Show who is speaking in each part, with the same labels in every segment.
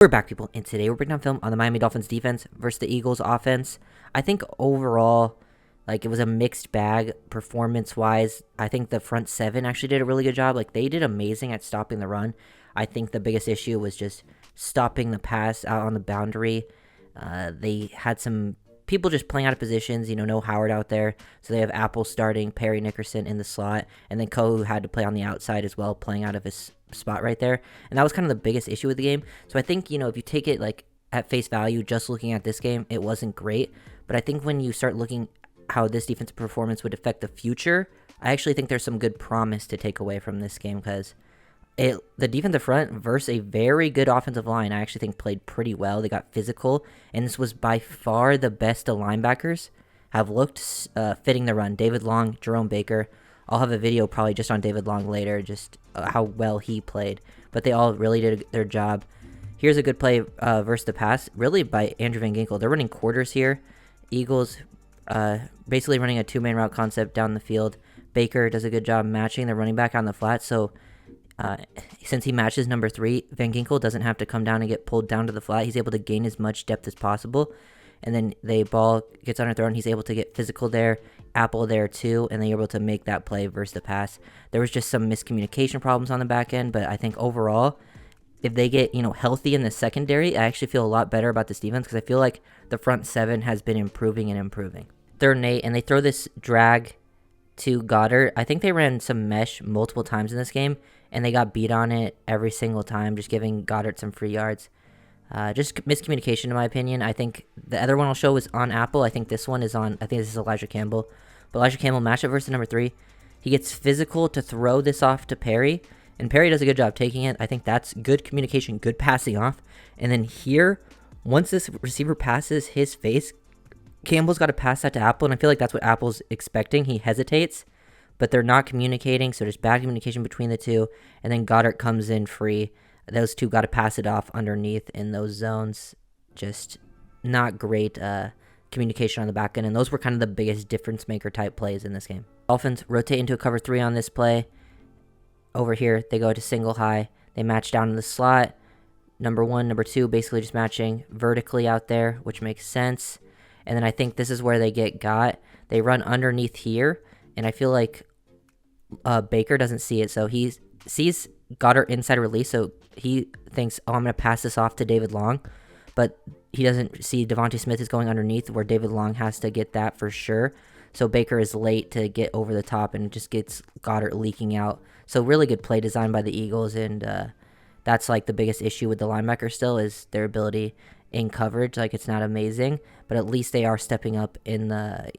Speaker 1: We're back, people, and today we're breaking down film on the Miami Dolphins defense versus the Eagles offense. I think overall, it was a mixed bag performance-wise. I think the front seven actually did a really good job. They did amazing at stopping the run. I think the biggest issue was just stopping the pass out on the boundary. They had some people just playing out of positions, no Howard out there. So they have Apple starting, Perry Nickerson in the slot, and then Kohu had to play on the outside as well, playing out of his spot right there. And that was kind of the biggest issue with the game. So I think, if you take it at face value, just looking at this game, it wasn't great. But I think when you start looking how this defensive performance would affect the future, I actually think there's some good promise to take away from this game, because the defensive front versus a very good offensive line, I actually think played pretty well. They got physical, and this was by far the best the linebackers have looked fitting the run. David Long, Jerome Baker. I'll have a video probably just on David Long later, just how well he played. But they all really did their job. Here's a good play versus the pass, really by Andrew Van Ginkel. They're running quarters here. Eagles basically running a two-man route concept down the field. Baker does a good job matching the running back on the flat. So since he matches number 3, Van Ginkel doesn't have to come down and get pulled down to the flat. He's able to gain as much depth as possible. And then the ball gets underthrown. He's able to get physical there. Apple there too, and they're able to make that play versus the pass. There was just some miscommunication problems on the back end, but I think overall, if they get healthy in the secondary, I actually feel a lot better about this defense, because I feel like the front seven has been improving and improving. 3rd and 8, and they throw this drag to Goddard. I think they ran some mesh multiple times in this game, and they got beat on it every single time, just giving Goddard some free yards. Just miscommunication, in my opinion. I think the other one I'll show is on Apple. I think this one is on, I think this is Elijah Campbell. But Elijah Campbell matchup versus number 3. He gets physical to throw this off to Perry, and Perry does a good job taking it. I think that's good communication, good passing off. And then here, once this receiver passes his face, Campbell's got to pass that to Apple, and I feel like that's what Apple's expecting. He hesitates, but they're not communicating, so there's bad communication between the two, and then Goddard comes in free. Those two got to pass it off underneath in those zones. Just not great communication on the back end, and those were kind of the biggest difference maker type plays in this game. Dolphins rotate into a cover 3 on this play. Over here, they go to single high. They match down in the slot. Number 1, number 2, basically just matching vertically out there, which makes sense. And then I think this is where they get got. They run underneath here, and I feel like Baker doesn't see it, so he sees Goddard inside release, so he thinks, oh, I'm going to pass this off to David Long, but he doesn't see Devontae Smith is going underneath, where David Long has to get that for sure. So Baker is late to get over the top, and it just gets Goddard leaking out. So really good play design by the Eagles, and that's the biggest issue with the linebacker still, is their ability in coverage. It's not amazing, but at least they are stepping up in the,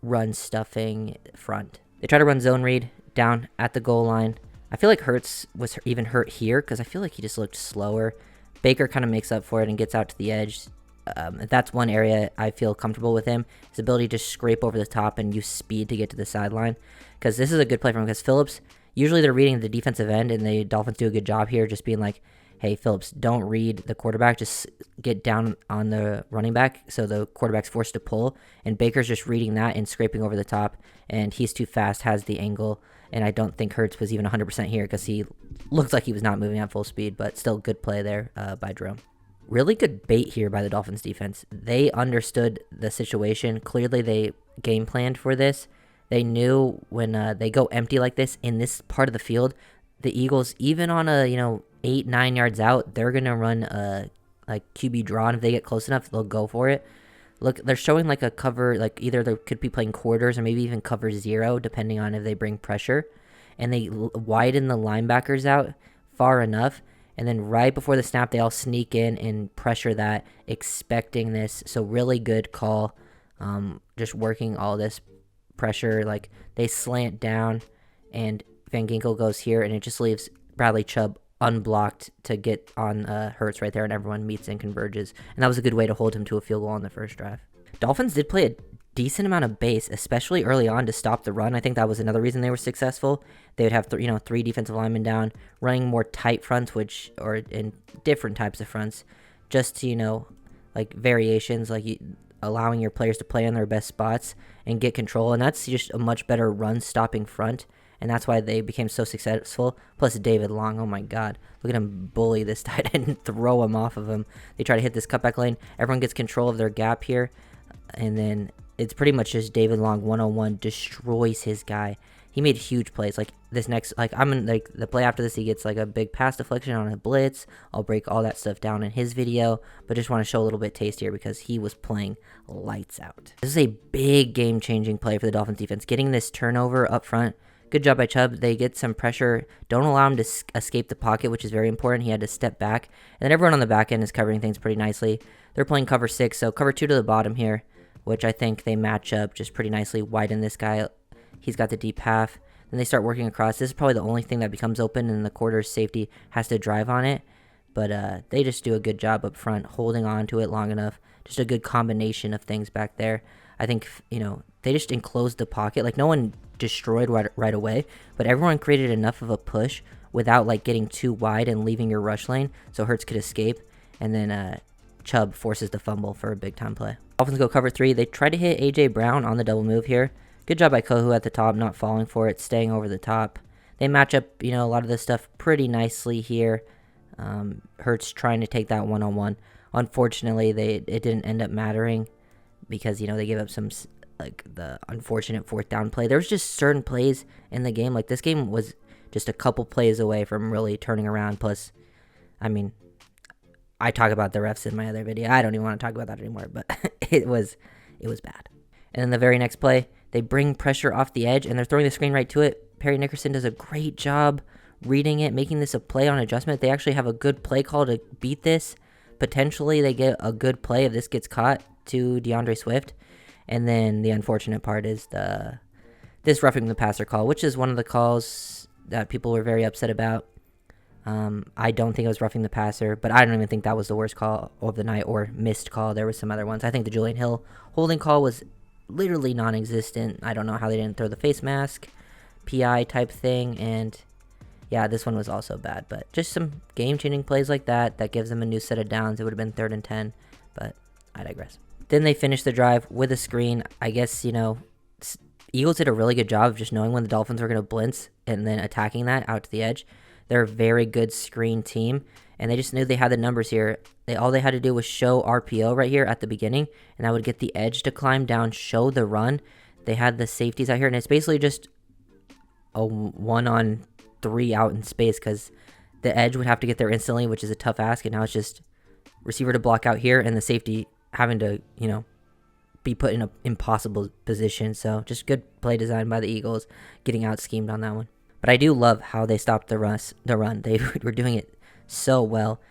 Speaker 1: run stuffing front. They try to run zone read down at the goal line. I feel like Hurts was even hurt here, because I feel like he just looked slower. Baker kind of makes up for it and gets out to the edge. That's one area I feel comfortable with him, his ability to scrape over the top and use speed to get to the sideline, because this is a good play from him, because Phillips, usually they're reading the defensive end, and the Dolphins do a good job here just being like, hey, Phillips, don't read the quarterback, just get down on the running back, so the quarterback's forced to pull, and Baker's just reading that and scraping over the top, and he's too fast, has the angle, and I don't think Hurts was even 100% here, because he looked like he was not moving at full speed, but still good play there by Jerome. Really good bait here by the Dolphins defense. They understood the situation. Clearly they game planned for this. They knew when they go empty like this in this part of the field, the Eagles, even on a 8-9 yards out, they're gonna run a QB draw, and if they get close enough, they'll go for it. Look, they're showing a cover, either they could be playing quarters or maybe even cover 0, depending on if they bring pressure. And they widen the linebackers out far enough, and then right before the snap, they all sneak in and pressure that, expecting this. So really good call, just working all this pressure. They slant down, and Van Ginkel goes here, and it just leaves Bradley Chubb unblocked to get on Hurts right there, and everyone meets and converges. And that was a good way to hold him to a field goal on the first drive. Dolphins did play a decent amount of base, especially early on, to stop the run. I think that was another reason they were successful. They would have 3 defensive linemen down, running more tight fronts, or in different types of fronts, just to variations, allowing your players to play in their best spots and get control. And that's just a much better run stopping front. and that's why they became so successful. Plus David Long, oh my god, look at him bully this tight end and throw him off of him. They try to hit this cutback lane. Everyone gets control of their gap here, and then it's pretty much just David Long one-on-one destroys his guy. He made huge plays. Like this next, like I'm in like the play after this, he gets like a big pass deflection on a blitz. I'll break all that stuff down in his video, but just want to show a little bit taste here because he was playing lights out. This is a big game-changing play for the Dolphins defense. Getting this turnover up front. Good job by Chubb. They get some pressure. Don't allow him to escape the pocket, which is very important. He had to step back. And then everyone on the back end is covering things pretty nicely. They're playing cover 6, so cover 2 to the bottom here, which I think they match up just pretty nicely. Widen this guy. He's got the deep half. Then they start working across. This is probably the only thing that becomes open, and the quarter's safety has to drive on it. But they just do a good job up front, holding on to it long enough. Just a good combination of things back there. I think, they just enclosed the pocket. Like, no one destroyed right away, but everyone created enough of a push without, like, getting too wide and leaving your rush lane so Hurts could escape. And then Chubb forces the fumble for a big-time play. Dolphins go cover 3. They try to hit A.J. Brown on the double move here. Good job by Kohu at the top, not falling for it, staying over the top. They match up, a lot of this stuff pretty nicely here. Hurts trying to take that one-on-one. Unfortunately, it didn't end up mattering because, they gave up some, like, the unfortunate 4th down play. There was just certain plays in the game. Like, this game was just a couple plays away from really turning around. Plus, I talk about the refs in my other video. I don't even want to talk about that anymore, but it was bad. And then the very next play, they bring pressure off the edge, and they're throwing the screen right to it. Perry Nickerson does a great job reading it, making this a play on adjustment. They actually have a good play call to beat this. Potentially, they get a good play if this gets caught to DeAndre Swift. And then the unfortunate part is this roughing the passer call, which is one of the calls that people were very upset about. I don't think it was roughing the passer, but I don't even think that was the worst call of the night or missed call. There were some other ones. I think the Julian Hill holding call was literally non-existent. I don't know how they didn't throw the face mask, PI type thing, and yeah, this one was also bad. But just some game-changing plays like that gives them a new set of downs. It would have been 3rd and 10, but I digress. Then they finish the drive with a screen. I guess, Eagles did a really good job of just knowing when the Dolphins were going to blitz and then attacking that out to the edge. They're a very good screen team, and they just knew they had the numbers here. All they had to do was show RPO right here at the beginning, and that would get the edge to climb down, show the run. They had the safeties out here, and it's basically just a 1-on-3 out in space because the edge would have to get there instantly, which is a tough ask, and now it's just receiver to block out here and the safety having to, be put in an impossible position. So just good play design by the Eagles, getting out schemed on that one. But I do love how they stopped the run. They were doing it so well.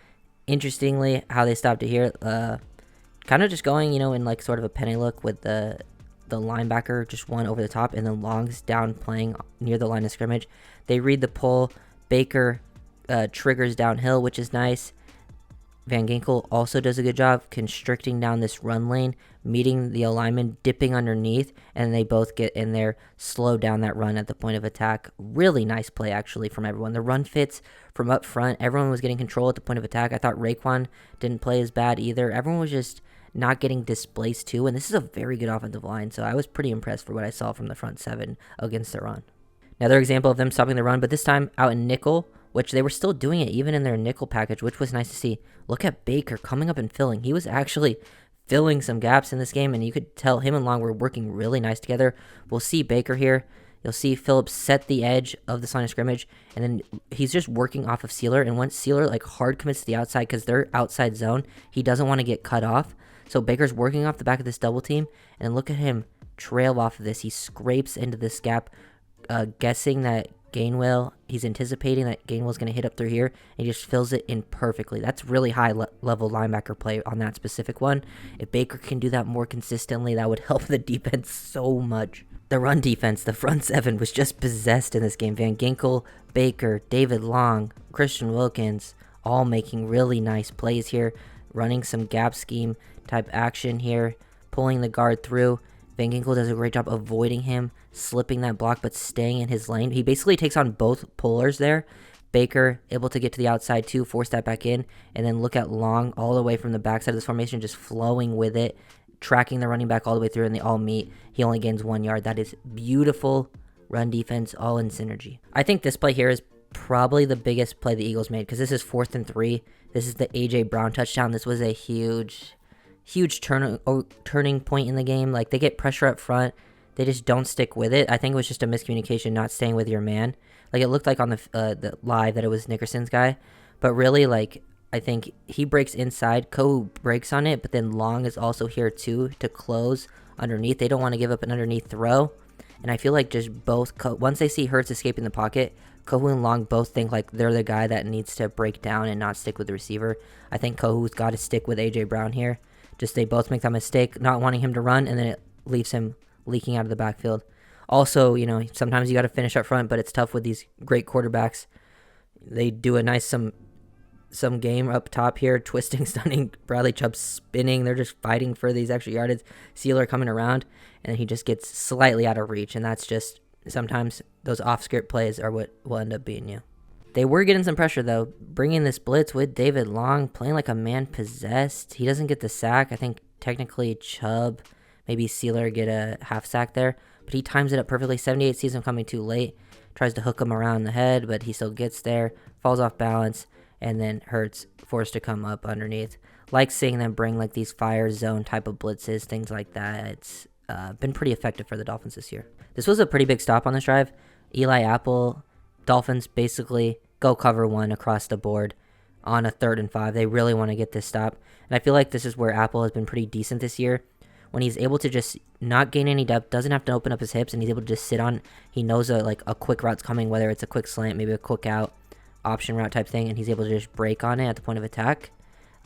Speaker 1: Interestingly, how they stopped it here, kind of just going, in like sort of a penny look with the linebacker just one over the top, and then Long's down playing near the line of scrimmage. They read the pull. Baker triggers downhill, which is nice. Van Ginkel also does a good job constricting down this run lane, meeting the alignment, dipping underneath, and they both get in there, slow down that run at the point of attack. Really nice play, actually, from everyone. The run fits from up front. Everyone was getting control at the point of attack. I thought Raekwon didn't play as bad either. Everyone was just not getting displaced too, and this is a very good offensive line, so I was pretty impressed for what I saw from the front 7 against the run. Another example of them stopping the run, but this time out in nickel, which they were still doing it even in their nickel package, which was nice to see. Look at Baker coming up and filling. He was actually filling some gaps in this game, and you could tell him and Long were working really nice together. We'll see Baker here. You'll see Phillips set the edge of the line of scrimmage, and then he's just working off of Sealer, and once Sealer hard commits to the outside because they're outside zone, he doesn't want to get cut off. So Baker's working off the back of this double team, and look at him trail off of this. He scrapes into this gap, guessing that he's anticipating that Gainwell's going to hit up through here, and he just fills it in perfectly. That's really high level linebacker play on that specific one. If Baker can do that more consistently, that would help the defense so much. The run defense, the front 7, was just possessed in this game. Van Ginkel, Baker, David Long, Christian Wilkins, all making really nice plays here, running some gap scheme type action here, pulling the guard through. Van Ginkel does a great job avoiding him, slipping that block, but staying in his lane. He basically takes on both pullers there. Baker able to get to the outside too, force that back in, and then look at Long all the way from the backside of this formation, just flowing with it, tracking the running back all the way through, and they all meet. He only gains 1 yard. That is beautiful run defense, all in synergy. I think this play here is probably the biggest play the Eagles made because this is 4th and 3. This is the A.J. Brown touchdown. This was a huge turning point in the game. Like, they get pressure up front. They just don't stick with it. I think it was just a miscommunication, not staying with your man. Like, it looked like on the live that it was Nickerson's guy. But really, like, I think he breaks inside. Kohu breaks on it, but then Long is also here too to close underneath. They don't want to give up an underneath throw. And I feel like just both, once they see Hurts escaping the pocket, Kohu and Long both think like they're the guy that needs to break down and not stick with the receiver. I think Kohu's got to stick with A.J. Brown here. Just they both make that mistake, not wanting him to run, and then it leaves him leaking out of the backfield. Also, you know, sometimes you got to finish up front, but it's tough with these great quarterbacks. They do a nice some game up top here, twisting, stunning, Bradley Chubb spinning. They're just fighting for these extra yardage. Sealer coming around, and then he just gets slightly out of reach, and that's just sometimes those off-script plays are what will end up beating you. They were getting some pressure, though, bringing this blitz with David Long, playing like a man possessed. He doesn't get the sack. I think technically Chubb, maybe Sealer get a half sack there, but he times it up perfectly. 78 sees him coming too late, tries to hook him around the head, but he still gets there, falls off balance, and then Hurts forced to come up underneath. Like seeing them bring like these fire zone type of blitzes, things like that. It's been pretty effective for the Dolphins this year. This was a pretty big stop on this drive. Eli Apple, Dolphins basically go cover one across the board on a 3rd and 5. They really want to get this stop. And I feel like this is where Apple has been pretty decent this year. When he's able to just not gain any depth, doesn't have to open up his hips, and he's able to just sit on, he knows a quick route's coming, whether it's a quick slant, maybe a quick out, option route type thing, and he's able to just break on it at the point of attack.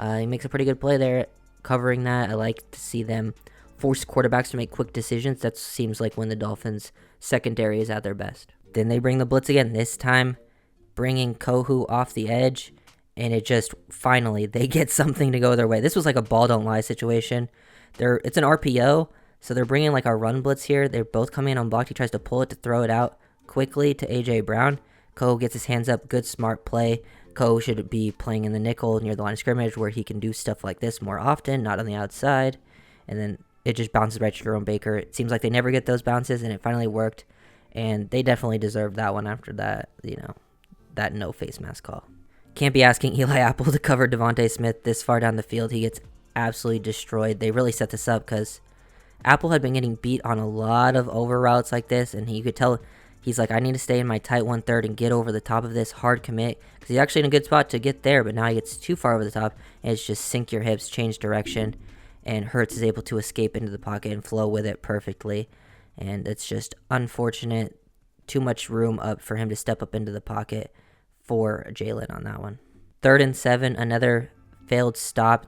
Speaker 1: He makes a pretty good play there covering that. I like to see them force quarterbacks to make quick decisions. That seems like when the Dolphins secondary is at their best. Then they bring the blitz again, this time bringing Kohu off the edge, and it just finally they get something to go their way. This was like a ball don't lie situation. It's an RPO, so they're bringing like a run blitz here. They're both coming in unblocked. He tries to pull it to throw it out quickly to A.J. Brown. Kohu gets his hands up. Good, smart play. Kohu should be playing in the nickel near the line of scrimmage where he can do stuff like this more often, not on the outside. And then it just bounces right to Jerome Baker. It seems like they never get those bounces, and it finally worked. And they definitely deserved that one after that, that no face mask call. Can't be asking Eli Apple to cover Devontae Smith this far down the field. He gets absolutely destroyed. They really set this up because Apple had been getting beat on a lot of over routes like this, and you could tell he's like, I need to stay in my tight 1/3 and get over the top of this hard commit because he's actually in a good spot to get there, but now he gets too far over the top, and it's just sink your hips, change direction, and Hurts is able to escape into the pocket and flow with it perfectly, and it's just unfortunate. Too much room up for him to step up into the pocket for Jalen on that one. 3rd and 7, another failed stop.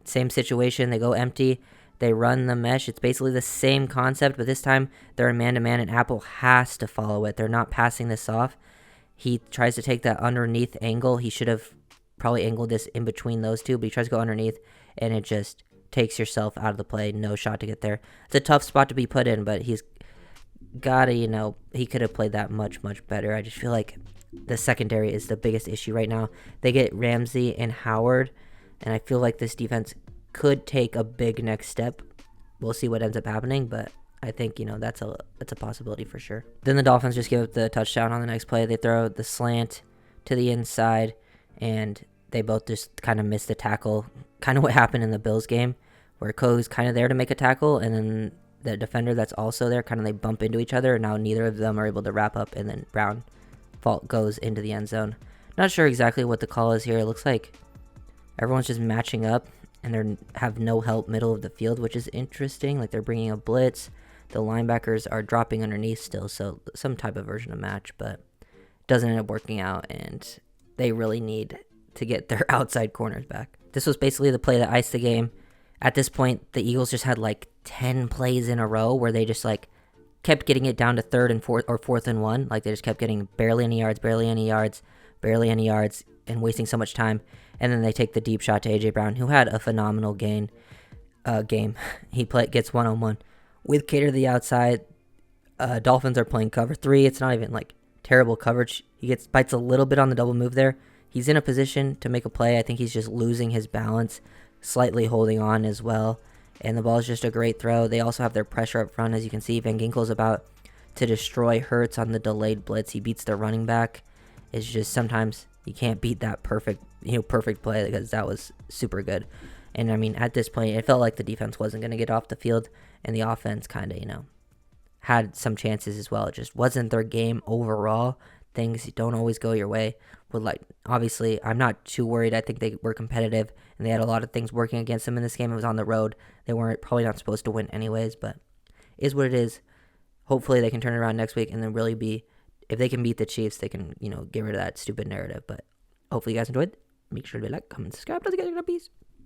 Speaker 1: Same situation, they go empty. They run the mesh. It's basically the same concept, but this time they're a man-to-man, and Apple has to follow it. They're not passing this off. He tries to take that underneath angle. He should have probably angled this in between those two, but he tries to go underneath, and it just takes yourself out of the play. No shot to get there. It's a tough spot to be put in, but he's got to, he could have played that much, much better. I just feel like the secondary is the biggest issue right now. They get Ramsey and Howard, and I feel like this defense could take a big next step. We'll see what ends up happening, but I think, that's a possibility for sure. Then the Dolphins just give up the touchdown on the next play. They throw the slant to the inside, and they both just kind of miss the tackle. Kind of what happened in the Bills game, where Kohu's kind of there to make a tackle, and then the defender that's also there, kind of they bump into each other, and now neither of them are able to wrap up, and then Brown goes into the end zone. Not sure exactly what the call is here. It looks like everyone's just matching up, and they have no help middle of the field, which is interesting. Like they're bringing a blitz. The linebackers are dropping underneath still, so some type of version of match, but it doesn't end up working out, and they really need to get their outside corners back. This was basically the play that iced the game. At this point, the Eagles just had like 10 plays in a row where they just like kept getting it down to 3rd and 4th or 4th and 1. Like they just kept getting barely any yards, and wasting so much time. And then they take the deep shot to A.J. Brown, who had a phenomenal game. He gets one-on-one with Cater to the outside. Dolphins are playing cover 3. It's not even like terrible coverage. He bites a little bit on the double move there. He's in a position to make a play. I think he's just losing his balance, slightly holding on as well. And the ball is just a great throw. They also have their pressure up front. As you can see, Van Ginkel's about to destroy Hurts on the delayed blitz. He beats the running back. It's just sometimes you can't beat that perfect play because that was super good. And I mean, at this point, it felt like the defense wasn't going to get off the field, and the offense kind of, had some chances as well. It just wasn't their game overall. Things don't always go your way. But obviously, I'm not too worried. I think they were competitive, and they had a lot of things working against them in this game. It was on the road. They weren't probably not supposed to win anyways, but it is what it is. Hopefully, they can turn it around next week and then really be, if they can beat the Chiefs, they can, get rid of that stupid narrative. But hopefully, you guys enjoyed. Make sure to like, comment, subscribe. Let's get it. Peace.